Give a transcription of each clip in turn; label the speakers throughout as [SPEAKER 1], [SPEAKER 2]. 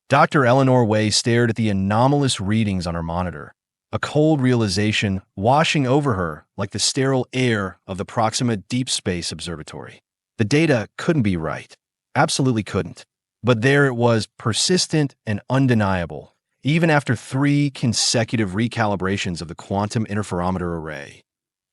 [SPEAKER 1] Dr. Eleanor Way stared at the anomalous readings on her monitor, a cold realization washing over her like the sterile air of the Proxima Deep Space Observatory. The data couldn't be right. Absolutely couldn't. But there it was, persistent and undeniable, even after 3 consecutive recalibrations of the quantum interferometer array.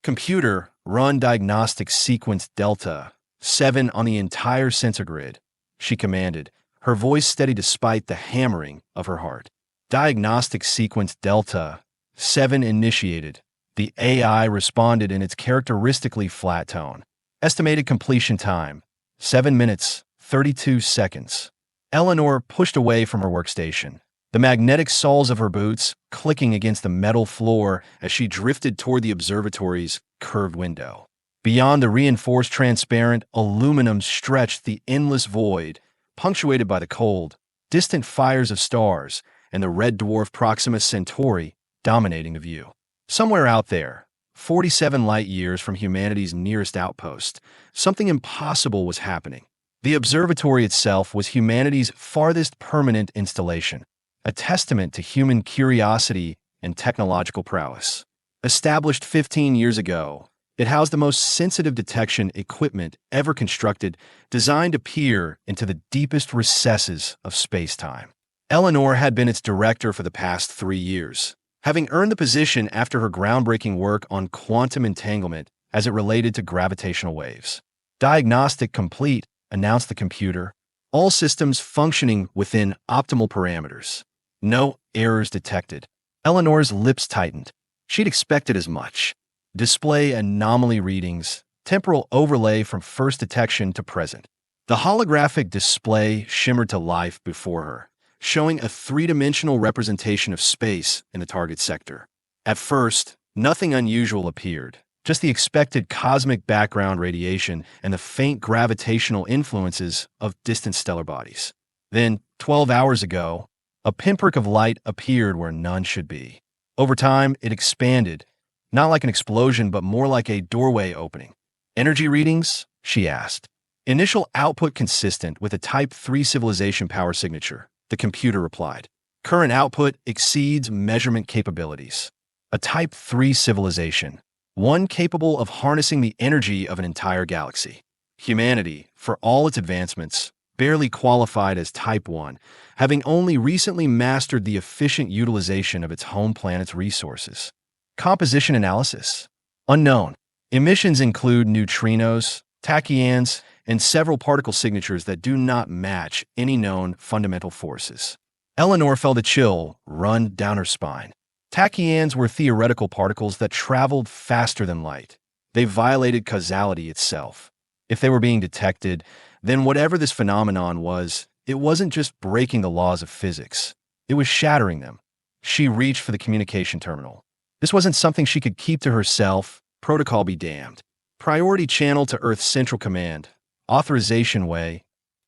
[SPEAKER 1] Computer, run diagnostic sequence Delta 7 on the entire sensor grid, she commanded, her voice steady despite the hammering of her heart. Diagnostic sequence Delta 7 initiated. The AI responded in its characteristically flat tone. Estimated completion time, 7 minutes, 32 seconds. Eleanor pushed away from her workstation, the magnetic soles of her boots clicking against the metal floor as she drifted toward the observatory's curved window. Beyond the reinforced transparent aluminum stretched the endless void, punctuated by the cold, distant fires of stars and the red dwarf Proxima Centauri dominating the view. Somewhere out there, 47 light-years from humanity's nearest outpost, something impossible was happening. The observatory itself was humanity's farthest permanent installation, a testament to human curiosity and technological prowess. Established 15 years ago, it housed the most sensitive detection equipment ever constructed, designed to peer into the deepest recesses of space-time. Eleanor had been its director for the past 3 years, having earned the position after her groundbreaking work on quantum entanglement as it related to gravitational waves. Diagnostic complete, announced the computer, all systems functioning within optimal parameters. No errors detected. Eleanor's lips tightened. She'd expected as much. Display anomaly readings, temporal overlay from first detection to present. The holographic display shimmered to life before her, showing a 3-dimensional representation of space in the target sector. At first, nothing unusual appeared, just the expected cosmic background radiation and the faint gravitational influences of distant stellar bodies. Then, 12 hours ago, a pinprick of light appeared where none should be. Over time, it expanded, not like an explosion, but more like a doorway opening. Energy readings? She asked. Initial output consistent with a Type 3 civilization power signature, the computer replied. Current output exceeds measurement capabilities. A Type 3 civilization, one capable of harnessing the energy of an entire galaxy. Humanity, for all its advancements, barely qualified as Type 1, having only recently mastered the efficient utilization of its home planet's resources. Composition analysis? Unknown. Emissions include neutrinos, tachyons, and several particle signatures that do not match any known fundamental forces. Eleanor felt a chill run down her spine. Tachyons were theoretical particles that traveled faster than light. They violated causality itself. If they were being detected, then whatever this phenomenon was, it wasn't just breaking the laws of physics. It was shattering them. She reached for the communication terminal. This wasn't something she could keep to herself. Protocol be damned. Priority channel to Earth's Central Command. Authorization way.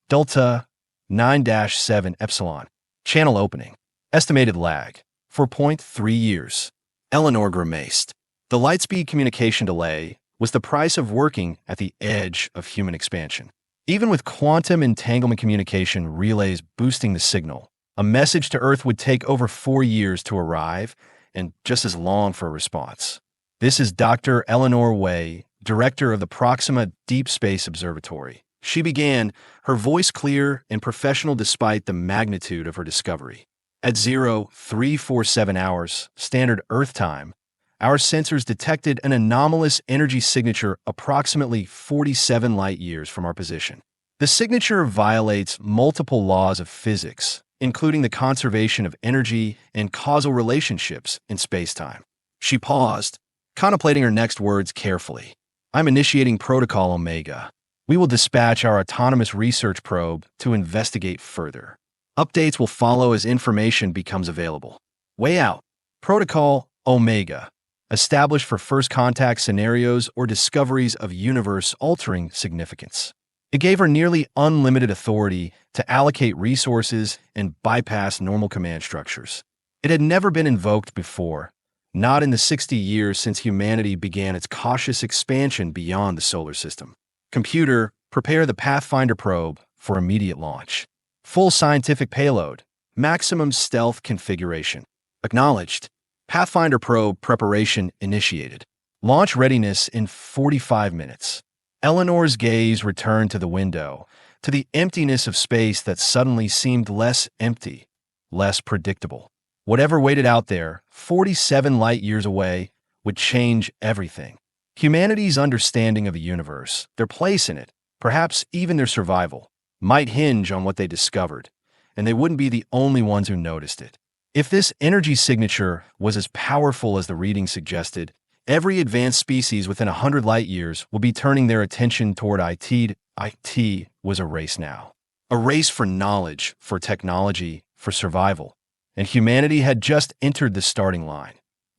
[SPEAKER 1] Delta 9-7 Epsilon. Channel opening. Estimated lag. 4.3 years. Eleanor grimaced. The lightspeed communication delay was the price of working at the edge of human expansion. Even with quantum entanglement communication relays boosting the signal, a message to Earth would take over 4 years to arrive and just as long for a response. This is Dr. Eleanor Way, director of the Proxima Deep Space Observatory. She began, her voice clear and professional despite the magnitude of her discovery. At 0347 hours, standard Earth time, our sensors detected an anomalous energy signature approximately 47 light-years from our position. The signature violates multiple laws of physics, including the conservation of energy and causal relationships in space-time. She paused, contemplating her next words carefully. I'm initiating Protocol Omega. We will dispatch our autonomous research probe to investigate further. Updates will follow as information becomes available. Way out. Protocol Omega. Established for first contact scenarios or discoveries of universe-altering significance. It gave her nearly unlimited authority to allocate resources and bypass normal command structures. It had never been invoked before, not in the 60 years since humanity began its cautious expansion beyond the solar system. Computer, prepare the Pathfinder probe for immediate launch. Full scientific payload, maximum stealth configuration. Acknowledged. Pathfinder probe preparation initiated. Launch readiness in 45 minutes. Eleanor's gaze returned to the window, to the emptiness of space that suddenly seemed less empty, less predictable. Whatever waited out there, 47 light-years away, would change everything. Humanity's understanding of the universe, their place in it, perhaps even their survival, might hinge on what they discovered, and they wouldn't be the only ones who noticed it. If this energy signature was as powerful as the reading suggested, every advanced species within 100 light-years will be turning their attention toward IT. IT was a race now. A race for knowledge, for technology, for survival. And humanity had just entered the starting line.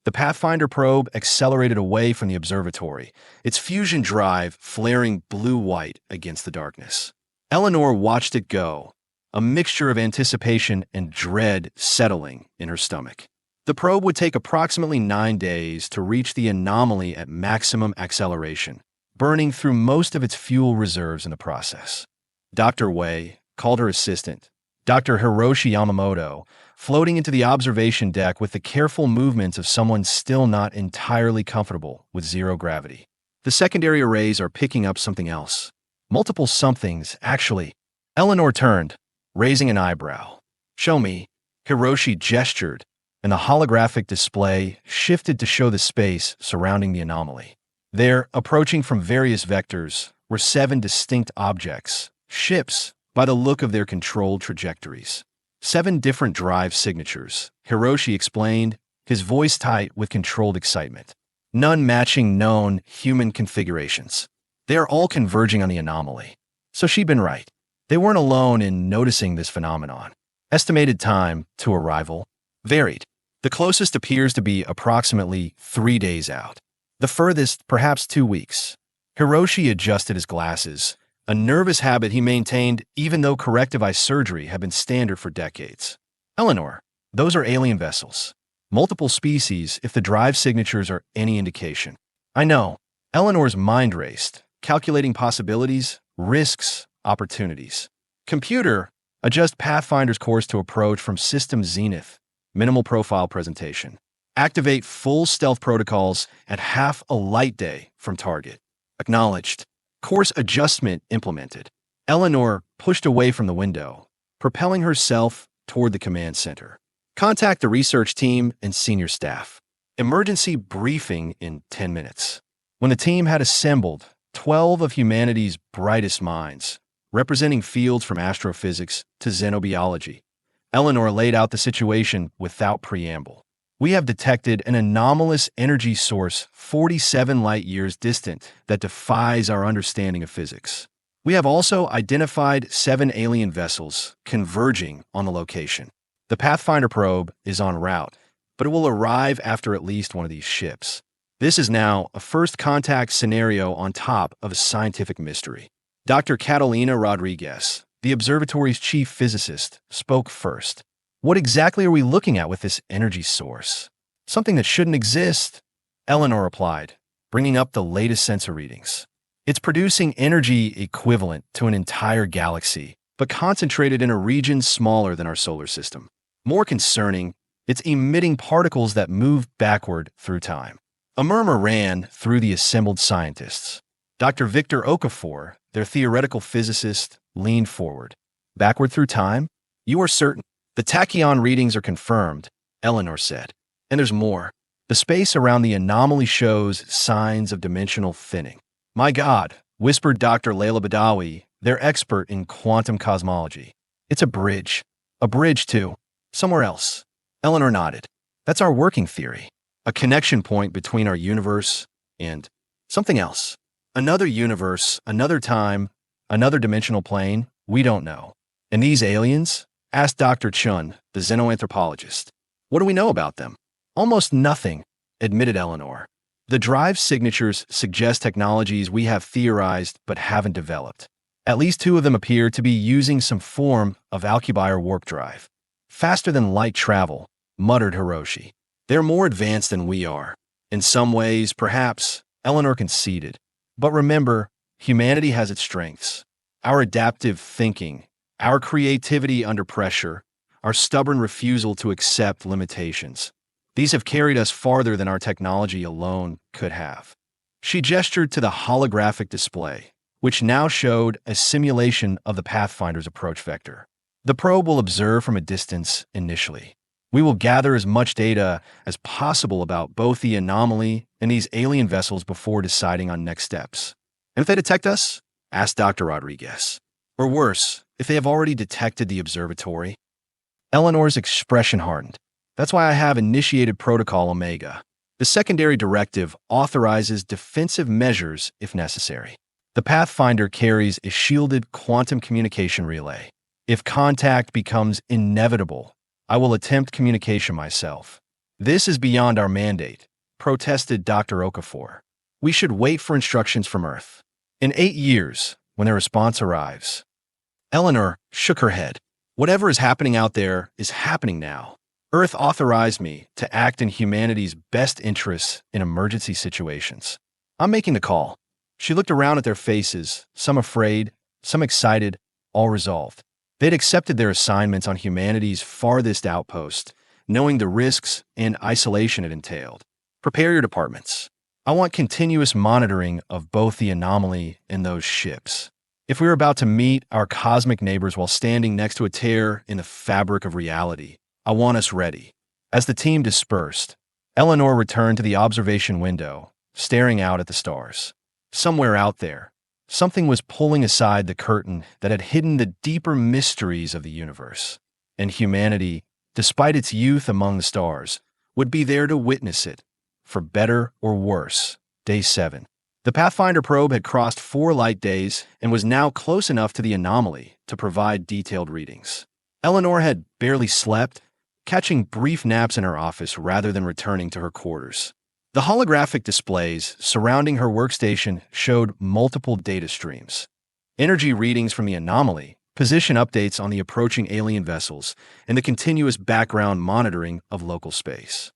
[SPEAKER 1] The Pathfinder probe accelerated away from the observatory, its fusion drive flaring blue-white against the darkness. Eleanor watched it go, a mixture of anticipation and dread settling in her stomach. The probe would take approximately 9 days to reach the anomaly at maximum acceleration, burning through most of its fuel reserves in the process. Dr. Wei called her assistant, Dr. Hiroshi Yamamoto, floating into the observation deck with the careful movements of someone still not entirely comfortable with zero gravity. The secondary arrays are picking up something else. Multiple somethings, actually. Eleanor turned, raising an eyebrow. Show me. Hiroshi gestured, and the holographic display shifted to show the space surrounding the anomaly. There, approaching from various vectors, were 7 distinct objects, ships, by the look of their controlled trajectories. 7 different drive signatures, Hiroshi explained, his voice tight with controlled excitement. None matching known human configurations. They are all converging on the anomaly. So she'd been right. They weren't alone in noticing this phenomenon. Estimated time to arrival varied. The closest appears to be approximately 3 days out. The furthest, perhaps 2 weeks. Hiroshi adjusted his glasses, a nervous habit he maintained even though corrective eye surgery had been standard for decades. Eleanor, those are alien vessels. Multiple species if the drive signatures are any indication. I know. Eleanor's mind raced, calculating possibilities, risks, opportunities. Computer, adjust Pathfinder's course to approach from System Zenith. Minimal profile presentation. Activate full stealth protocols at half a light day from target. Acknowledged. Course adjustment implemented. Eleanor pushed away from the window, propelling herself toward the command center. Contact the research team and senior staff. Emergency briefing in 10 minutes. When the team had assembled, 12 of humanity's brightest minds, representing fields from astrophysics to xenobiology, Eleanor laid out the situation without preamble. We have detected an anomalous energy source 47 light-years distant that defies our understanding of physics. We have also identified 7 alien vessels converging on the location. The Pathfinder probe is en route, but it will arrive after at least one of these ships. This is now a first contact scenario on top of a scientific mystery. Dr. Catalina Rodriguez, the observatory's chief physicist, spoke first. What exactly are we looking at with this energy source? Something that shouldn't exist, Eleanor replied, bringing up the latest sensor readings. It's producing energy equivalent to an entire galaxy, but concentrated in a region smaller than our solar system. More concerning, it's emitting particles that move backward through time. A murmur ran through the assembled scientists. Dr. Victor Okafor, their theoretical physicist, leaned forward. Backward through time? You are certain? The tachyon readings are confirmed, Eleanor said. And there's more. The space around the anomaly shows signs of dimensional thinning. My God, whispered Dr. Layla Badawi, their expert in quantum cosmology. It's a bridge. A bridge to somewhere else. Eleanor nodded. That's our working theory. A connection point between our universe and something else. Another universe, another time, another dimensional plane, we don't know. And these aliens? Asked Dr. Chun, the xenoanthropologist. What do we know about them? Almost nothing, admitted Eleanor. The drive signatures suggest technologies we have theorized but haven't developed. At least 2 of them appear to be using some form of alkebuyer warp drive. Faster than light travel, muttered Hiroshi. They're more advanced than we are. In some ways, perhaps, Eleanor conceded. But remember, humanity has its strengths. Our adaptive thinking, our creativity under pressure, our stubborn refusal to accept limitations. These have carried us farther than our technology alone could have. She gestured to the holographic display, which now showed a simulation of the Pathfinder's approach vector. The probe will observe from a distance initially. We will gather as much data as possible about both the anomaly and these alien vessels before deciding on next steps. And if they detect us? Asked Dr. Rodriguez. Or worse, if they have already detected the observatory? Eleanor's expression hardened. That's why I have initiated Protocol Omega. The secondary directive authorizes defensive measures if necessary. The Pathfinder carries a shielded quantum communication relay. If contact becomes inevitable, I will attempt communication myself. This is beyond our mandate, protested Dr. Okafor. We should wait for instructions from Earth. In 8 years, when their response arrives. Eleanor shook her head. Whatever is happening out there is happening now. Earth authorized me to act in humanity's best interests in emergency situations. I'm making the call. She looked around at their faces, some afraid, some excited, all resolved. They'd accepted their assignments on humanity's farthest outpost, knowing the risks and isolation it entailed. Prepare your departments. I want continuous monitoring of both the anomaly and those ships. If we are about to meet our cosmic neighbors while standing next to a tear in the fabric of reality, I want us ready. As the team dispersed, Eleanor returned to the observation window, staring out at the stars. Somewhere out there, something was pulling aside the curtain that had hidden the deeper mysteries of the universe. And humanity, despite its youth among the stars, would be there to witness it, for better or worse. Day 7. The Pathfinder probe had crossed 4 light days and was now close enough to the anomaly to provide detailed readings. Eleanor had barely slept, catching brief naps in her office rather than returning to her quarters. The holographic displays surrounding her workstation showed multiple data streams. Energy readings from the anomaly, position updates on the approaching alien vessels, and the continuous background monitoring of local space.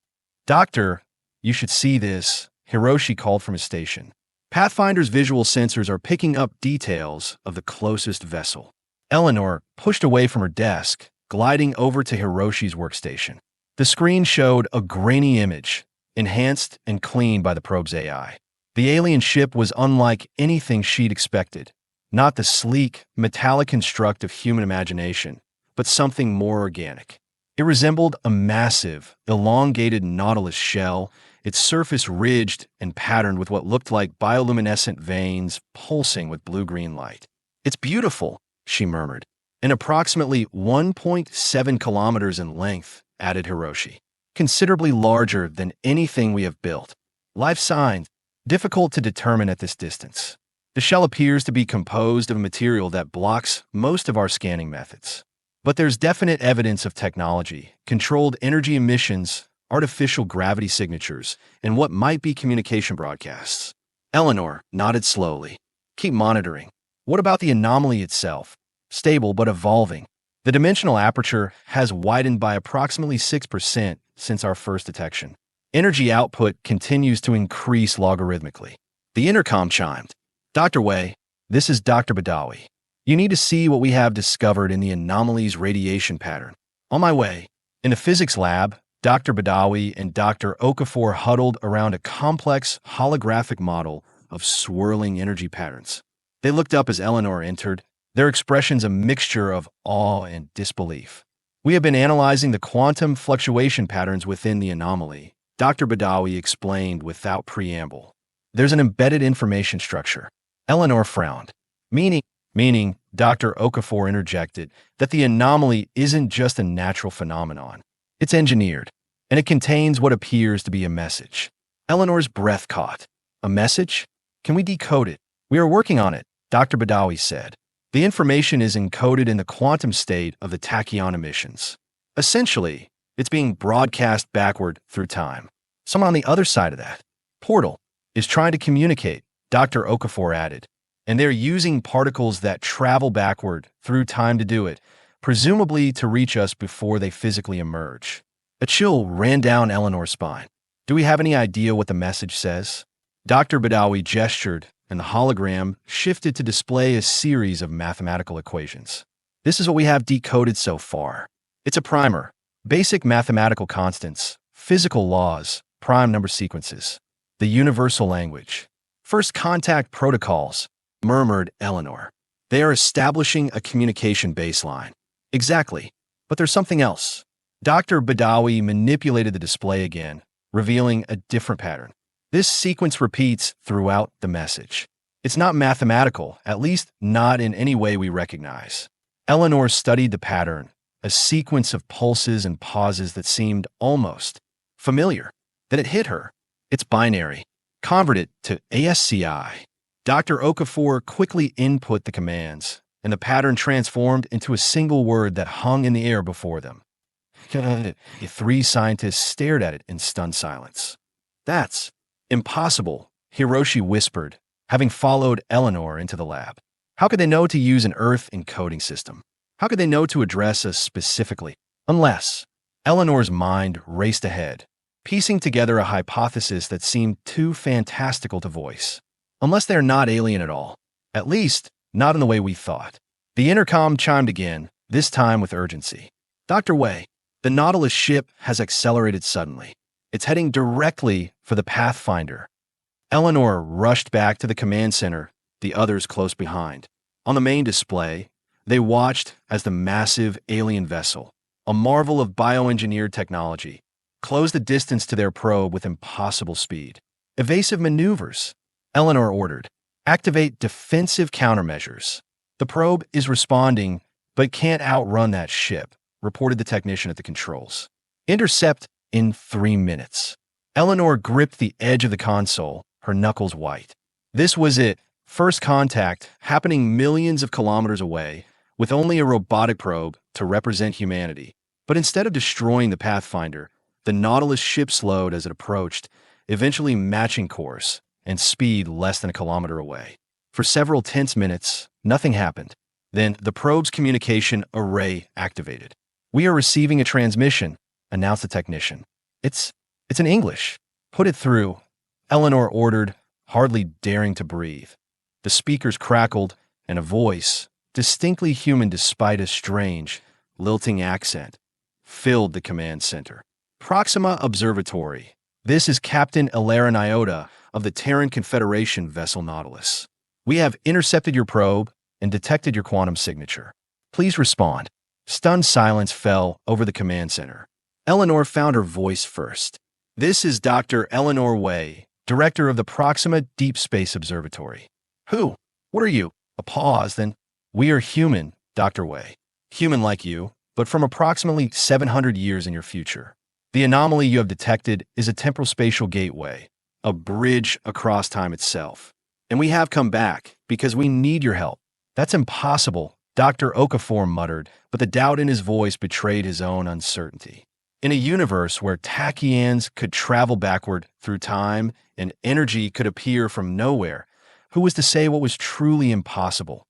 [SPEAKER 1] Doctor, you should see this, Hiroshi called from his station. Pathfinder's visual sensors are picking up details of the closest vessel. Eleanor pushed away from her desk, gliding over to Hiroshi's workstation. The screen showed a grainy image, enhanced and cleaned by the probe's AI. The alien ship was unlike anything she'd expected. Not the sleek, metallic construct of human imagination, but something more organic. It resembled a massive, elongated nautilus shell, its surface ridged and patterned with what looked like bioluminescent veins pulsing with blue-green light. "It's beautiful," she murmured. "And approximately 1.7 kilometers in length," added Hiroshi. "Considerably larger than anything we have built. Life signs, difficult to determine at this distance. The shell appears to be composed of a material that blocks most of our scanning methods. But there's definite evidence of technology, controlled energy emissions, artificial gravity signatures, and what might be communication broadcasts." Eleanor nodded slowly. "Keep monitoring. What about the anomaly itself? Stable but evolving. The dimensional aperture has widened by approximately 6% since our first detection. Energy output continues to increase logarithmically." The intercom chimed. "Dr. Wei, this is Dr. Badawi. You need to see what we have discovered in the anomaly's radiation pattern." "On my way." In the physics lab, Dr. Badawi and Dr. Okafor huddled around a complex holographic model of swirling energy patterns. They looked up as Eleanor entered, their expressions a mixture of awe and disbelief. "We have been analyzing the quantum fluctuation patterns within the anomaly," Dr. Badawi explained without preamble. "There's an embedded information structure." Eleanor frowned. Meaning, Dr. Okafor interjected, that the anomaly isn't just a natural phenomenon. It's engineered, and it contains what appears to be a message. Eleanor's breath caught. "A message? Can we decode it?" "We are working on it," Dr. Badawi said. "The information is encoded in the quantum state of the tachyon emissions. Essentially, it's being broadcast backward through time. Someone on the other side of that portal is trying to communicate," Dr. Okafor added. "And they're using particles that travel backward through time to do it, presumably to reach us before they physically emerge." A chill ran down Eleanor's spine. "Do we have any idea what the message says?" Dr. Badawi gestured, and the hologram shifted to display a series of mathematical equations. "This is what we have decoded so far. It's a primer. Basic mathematical constants, physical laws, prime number sequences. The universal language. First contact protocols, murmured Eleanor. They are establishing a communication baseline. Exactly. But there's something else. Dr. Badawi manipulated the display again, revealing a different pattern. This sequence repeats throughout the message. It's not mathematical, at least not in any way we recognize. Eleanor studied the pattern, a sequence of pulses and pauses that seemed almost familiar. Then it hit her. It's binary. Convert it to ASCII. Dr. Okafor quickly input the commands, and the pattern transformed into a single word that hung in the air before them. The three scientists stared at it in stunned silence. That's impossible, Hiroshi whispered, having followed Eleanor into the lab. How could they know to use an Earth encoding system? How could they know to address us specifically? Unless Eleanor's mind raced ahead, piecing together a hypothesis that seemed too fantastical to voice. Unless they're not alien at all. At least, not in the way we thought. The intercom chimed again, this time with urgency. Dr. Wei, the Nautilus ship has accelerated suddenly. It's heading directly for the Pathfinder. Eleanor rushed back to the command center, the others close behind. On the main display, they watched as the massive alien vessel, a marvel of bioengineered technology, closed the distance to their probe with impossible speed. Evasive maneuvers, Eleanor ordered. Activate defensive countermeasures. The probe is responding, but can't outrun that ship, reported the technician at the controls. Intercept in 3 minutes. Eleanor gripped the edge of the console, her knuckles white. This was it. First contact, happening millions of kilometers away, with only a robotic probe to represent humanity. But instead of destroying the Pathfinder, the Nautilus ship slowed as it approached, eventually matching course and speed less than a kilometer away. For several tense minutes, nothing happened. Then the probe's communication array activated. We are receiving a transmission, announced the technician. It's in English. Put it through, Eleanor ordered, hardly daring to breathe. The speakers crackled, and a voice, distinctly human despite a strange, lilting accent, filled the command center. Proxima Observatory. This is Captain Ilaren Iota of the Terran Confederation vessel Nautilus. We have intercepted your probe and detected your quantum signature. Please respond. Stunned silence fell over the command center. Eleanor found her voice first. This is Dr. Eleanor Wei, director of the Proxima Deep Space Observatory. Who? What are you? A pause, then. We are human, Dr. Wei. Human like you, but from approximately 700 years in your future. The anomaly you have detected is a temporal spatial gateway, a bridge across time itself. And we have come back because we need your help. That's impossible, Dr. Okafor muttered, but the doubt in his voice betrayed his own uncertainty. In a universe where tachyons could travel backward through time and energy could appear from nowhere, who was to say what was truly impossible?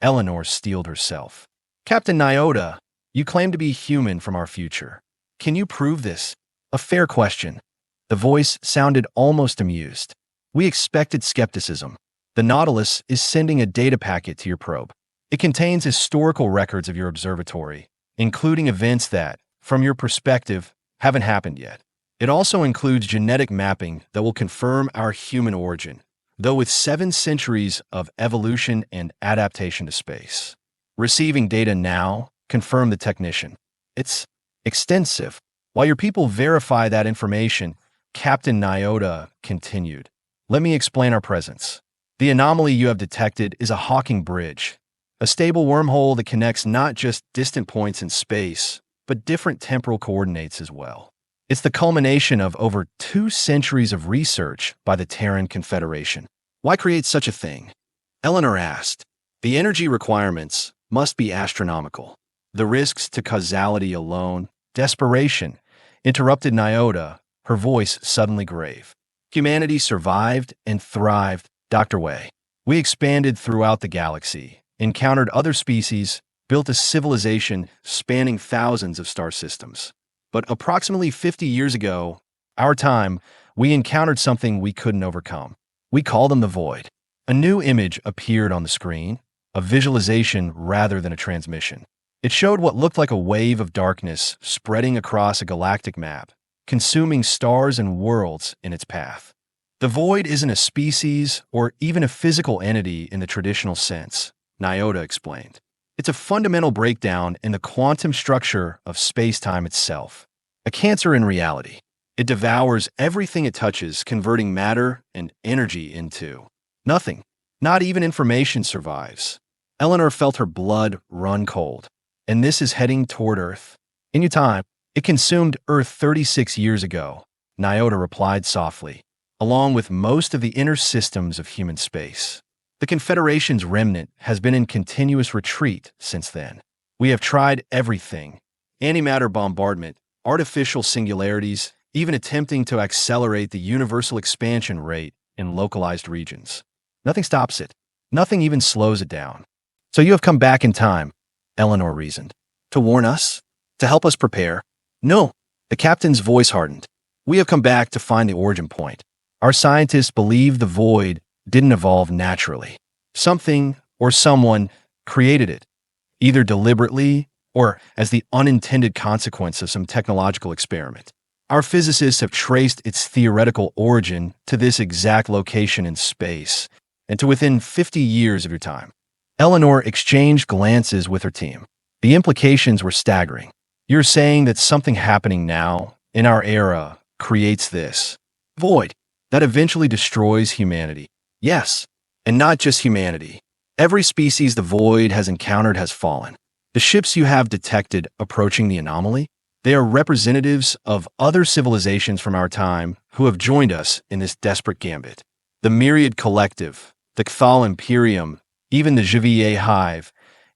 [SPEAKER 1] Eleanor steeled herself. Captain Nyota, you claim to be human from our future. Can you prove this? A fair question. The voice sounded almost amused. We expected skepticism. The Nautilus is sending a data packet to your probe. It contains historical records of your observatory, including events that, from your perspective, haven't happened yet. It also includes genetic mapping that will confirm our human origin, though with 7 centuries of evolution and adaptation to space. Receiving data now, confirmed the technician. It's extensive. While your people verify that information, Captain Nyota continued. Let me explain our presence. The anomaly you have detected is a Hawking bridge, a stable wormhole that connects not just distant points in space, but different temporal coordinates as well. It's the culmination of over 2 centuries of research by the Terran Confederation. Why create such a thing? Eleanor asked. The energy requirements must be astronomical. The risks to causality alone, desperation, interrupted Nyota, her voice suddenly grave. Humanity survived and thrived, Dr. Wei. We expanded throughout the galaxy, encountered other species, built a civilization spanning thousands of star systems. But approximately 50 years ago, our time, we encountered something we couldn't overcome. We call them the Void. A new image appeared on the screen, a visualization rather than a transmission. It showed what looked like a wave of darkness spreading across a galactic map, consuming stars and worlds in its path. The void isn't a species or even a physical entity in the traditional sense, Nyota explained. It's a fundamental breakdown in the quantum structure of space-time itself. A cancer in reality. It devours everything it touches, converting matter and energy into nothing. Not even information survives. Eleanor felt her blood run cold. And this is heading toward Earth. In your time, it consumed Earth 36 years ago, Nyota replied softly, along with most of the inner systems of human space. The Confederation's remnant has been in continuous retreat since then. We have tried everything: antimatter bombardment, artificial singularities, even attempting to accelerate the universal expansion rate in localized regions. Nothing stops it. Nothing even slows it down. So you have come back in time, Eleanor reasoned. To warn us? To help us prepare? No. The captain's voice hardened. We have come back to find the origin point. Our scientists believe the void didn't evolve naturally. Something or someone created it, either deliberately or as the unintended consequence of some technological experiment. Our physicists have traced its theoretical origin to this exact location in space, and to within 50 years of your time. Eleanor exchanged glances with her team. The implications were staggering. You're saying that something happening now, in our era, creates this void that eventually destroys humanity. Yes, and not just humanity. Every species the void has encountered has fallen. The ships you have detected approaching the anomaly, they are representatives of other civilizations from our time who have joined us in this desperate gambit. The Myriad Collective, the Cthal Imperium, even the HFY Hive,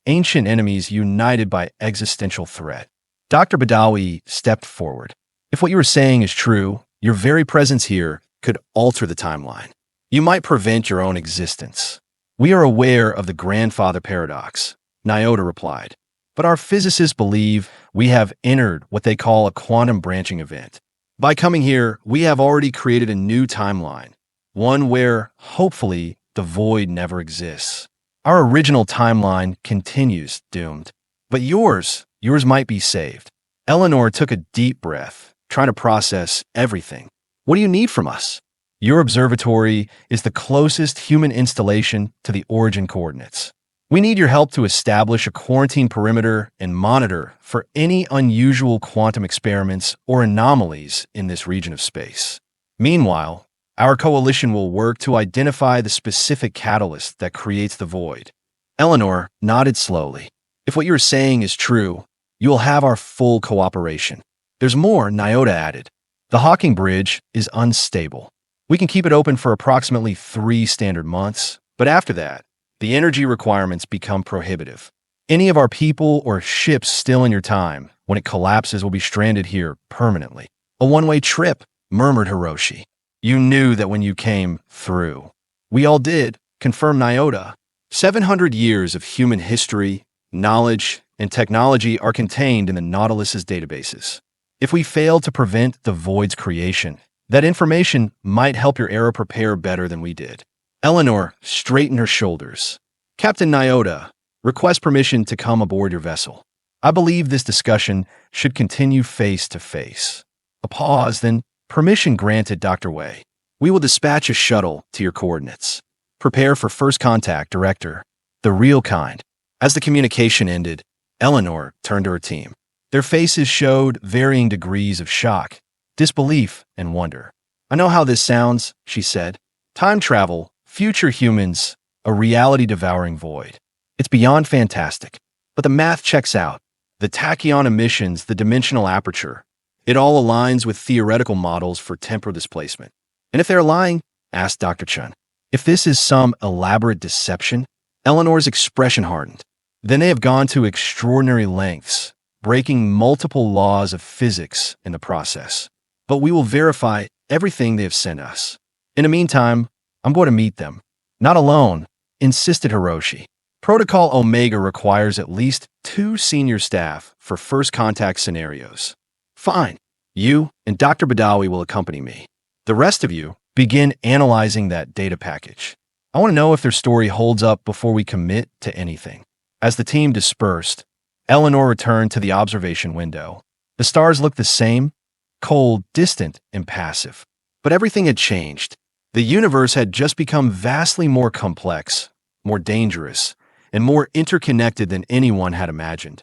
[SPEAKER 1] ancient enemies united by existential threat. Dr. Badawi stepped forward. If what you were saying is true, your very presence here could alter the timeline. You might prevent your own existence. We are aware of the grandfather paradox, Nyota replied. But our physicists believe we have entered what they call a quantum branching event. By coming here, we have already created a new timeline, one where, hopefully, the void never exists. Our original timeline continues, doomed. But yours might be saved. Eleanor took a deep breath, trying to process everything. What do you need from us? Your observatory is the closest human installation to the origin coordinates. We need your help to establish a quarantine perimeter and monitor for any unusual quantum experiments or anomalies in this region of space. Meanwhile, our coalition will work to identify the specific catalyst that creates the void. Eleanor nodded slowly. If what you're saying is true, you will have our full cooperation. There's more, Nyota added. The Hawking Bridge is unstable. We can keep it open for approximately 3 standard months, but after that, the energy requirements become prohibitive. Any of our people or ships still in your time, when it collapses, will be stranded here permanently. A one-way trip, murmured Hiroshi. You knew that when you came through. We all did, confirmed Nyota. 700 years of human history, knowledge, and technology are contained in the Nautilus's databases. If we fail to prevent the void's creation, that information might help your era prepare better than we did. Eleanor straightened her shoulders. Captain Nyota, request permission to come aboard your vessel. I believe this discussion should continue face to face. A pause, then permission granted, Dr. Wei. We will dispatch a shuttle to your coordinates. Prepare for first contact, Director. The real kind. As the communication ended, Eleanor turned to her team. Their faces showed varying degrees of shock, disbelief, and wonder. I know how this sounds, she said. Time travel, future humans, a reality-devouring void. It's beyond fantastic. But the math checks out. The tachyon emissions, the dimensional aperture. It all aligns with theoretical models for temporal displacement. And if they're lying, asked Dr. Chun. If this is some elaborate deception, Eleanor's expression hardened. Then they have gone to extraordinary lengths, breaking multiple laws of physics in the process. But we will verify everything they have sent us. In the meantime, I'm going to meet them. Not alone, insisted Hiroshi. Protocol Omega requires at least 2 senior staff for first contact scenarios. Fine. You and Dr. Badawi will accompany me. The rest of you begin analyzing that data package. I want to know if their story holds up before we commit to anything. As the team dispersed, Eleanor returned to the observation window. The stars looked the same, cold, distant, impassive. But everything had changed. The universe had just become vastly more complex, more dangerous, and more interconnected than anyone had imagined.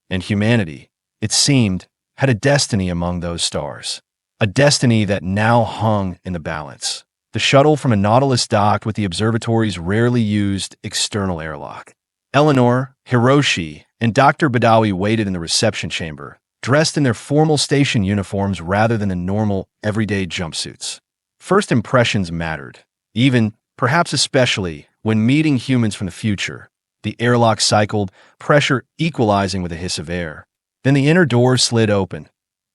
[SPEAKER 1] And humanity, it seemed, had a destiny among those stars. A destiny that now hung in the balance. The shuttle from a Nautilus docked with the observatory's rarely used external airlock. Eleanor, Hiroshi, and Dr. Badawi waited in the reception chamber, dressed in their formal station uniforms rather than the normal, everyday jumpsuits. First impressions mattered, even, perhaps especially, when meeting humans from the future. The airlock cycled, pressure equalizing with a hiss of air. Then the inner door slid open.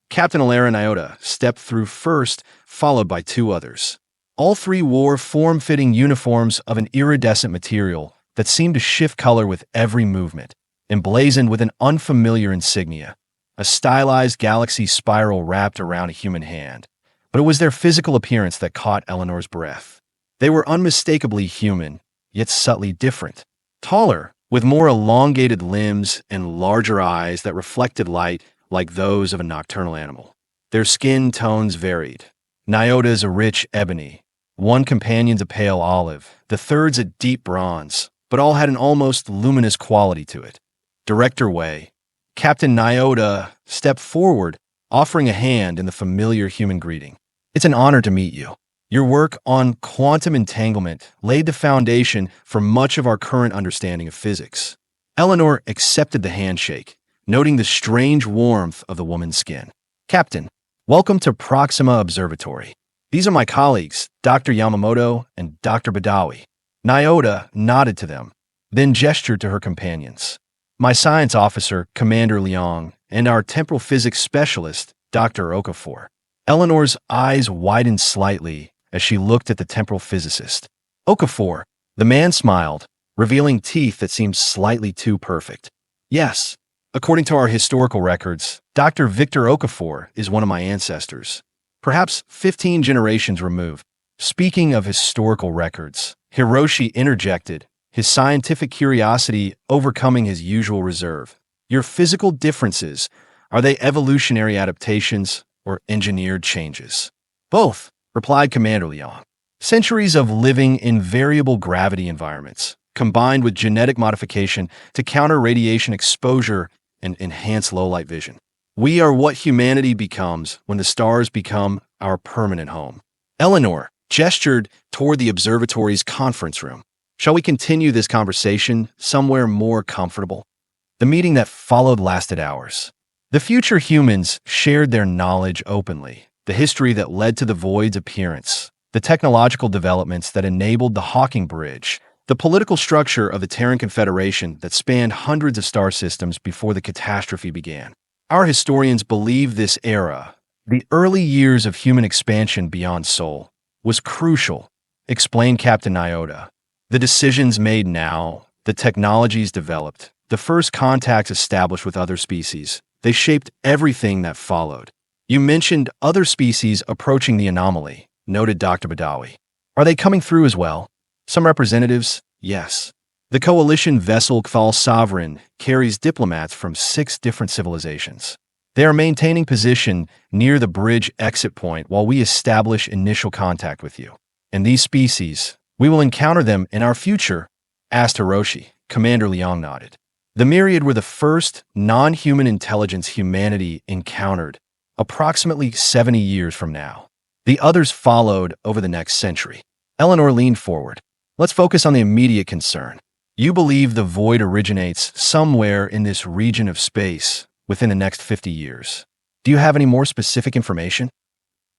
[SPEAKER 1] Captain Alara and Iota stepped through first, followed by two others. All three wore form-fitting uniforms of an iridescent material that seemed to shift color with every movement, emblazoned with an unfamiliar insignia, a stylized galaxy spiral wrapped around a human hand. But it was their physical appearance that caught Eleanor's breath. They were unmistakably human, yet subtly different. Taller, with more elongated limbs and larger eyes that reflected light like those of a nocturnal animal. Their skin tones varied. Nyota's a rich ebony, one companion's a pale olive, the third's a deep bronze, but all had an almost luminous quality to it. Director Wei, Captain Nyota stepped forward, offering a hand in the familiar human greeting. It's an honor to meet you. Your work on quantum entanglement laid the foundation for much of our current understanding of physics. Eleanor accepted the handshake, noting the strange warmth of the woman's skin. Captain, welcome to Proxima Observatory. These are my colleagues, Dr. Yamamoto and Dr. Badawi. Nyota nodded to them, then gestured to her companions. My science officer, Commander Liang, and our temporal physics specialist, Dr. Okafor. Eleanor's eyes widened slightly as she looked at the temporal physicist. Okafor, the man smiled, revealing teeth that seemed slightly too perfect. Yes, according to our historical records, Dr. Victor Okafor is one of my ancestors, perhaps 15 generations removed. Speaking of historical records, Hiroshi interjected, his scientific curiosity overcoming his usual reserve. Your physical differences, are they evolutionary adaptations or engineered changes? Both, replied Commander Liang. Centuries of living in variable gravity environments, combined with genetic modification to counter radiation exposure and enhance low-light vision. We are what humanity becomes when the stars become our permanent home. Eleanor gestured toward the observatory's conference room. Shall we continue this conversation somewhere more comfortable? The meeting that followed lasted hours. The future humans shared their knowledge openly, the history that led to the void's appearance, the technological developments that enabled the Hawking Bridge, the political structure of the Terran Confederation that spanned hundreds of star systems before the catastrophe began. Our historians believe this era, the early years of human expansion beyond Sol, was crucial, explained Captain Nyota. The decisions made now, the technologies developed, the first contacts established with other species, they shaped everything that followed. You mentioned other species approaching the anomaly, noted Dr. Badawi. Are they coming through as well? Some representatives, yes. The coalition vessel Kval Sovereign carries diplomats from 6 different civilizations. They are maintaining position near the bridge exit point while we establish initial contact with you. And these species, we will encounter them in our future, asked Hiroshi. Commander Liang nodded. The myriad were the first non-human intelligence humanity encountered, approximately 70 years from now. The others followed over the next century. Eleanor leaned forward. Let's focus on the immediate concern. You believe the void originates somewhere in this region of space within the next 50 years. Do you have any more specific information?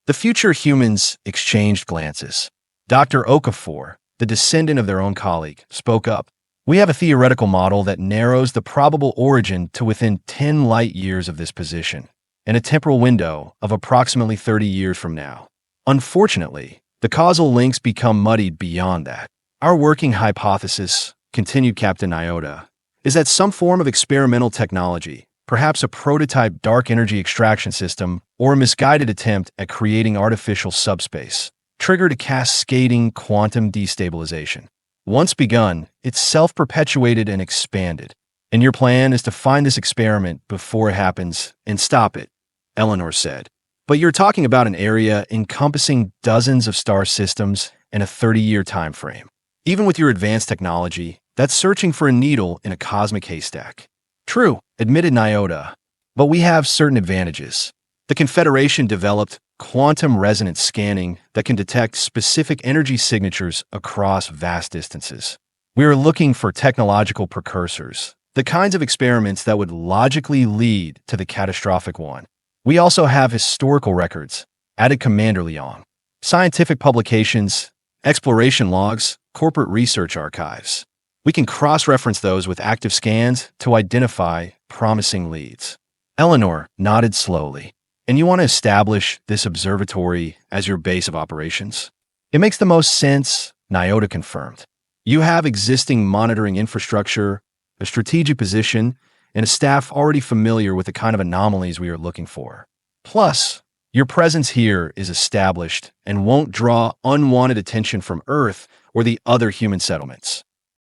[SPEAKER 1] The future humans exchanged glances. Dr. Okafor, the descendant of their own colleague, spoke up. We have a theoretical model that narrows the probable origin to within 10 light years of this position, and a temporal window of approximately 30 years from now. Unfortunately, the causal links become muddied beyond that. Our working hypothesis, continued Captain Nyota, is that some form of experimental technology, perhaps a prototype dark energy extraction system or a misguided attempt at creating artificial subspace, triggered a cascading quantum destabilization. Once begun, it self-perpetuated and expanded. And your plan is to find this experiment before it happens and stop it, Eleanor said. But you're talking about an area encompassing dozens of star systems in a 30-year time frame. Even with your advanced technology, that's searching for a needle in a cosmic haystack. True, admitted Nyota, but we have certain advantages. The Confederation developed quantum resonance scanning that can detect specific energy signatures across vast distances. We are looking for technological precursors, the kinds of experiments that would logically lead to the catastrophic one. We also have historical records, added Commander Leong, scientific publications, exploration logs, corporate research archives. We can cross-reference those with active scans to identify promising leads. Eleanor nodded slowly. And you want to establish this observatory as your base of operations? It makes the most sense, Nyota confirmed. You have existing monitoring infrastructure, a strategic position, and a staff already familiar with the kind of anomalies we are looking for. Plus, your presence here is established and won't draw unwanted attention from Earth or the other human settlements.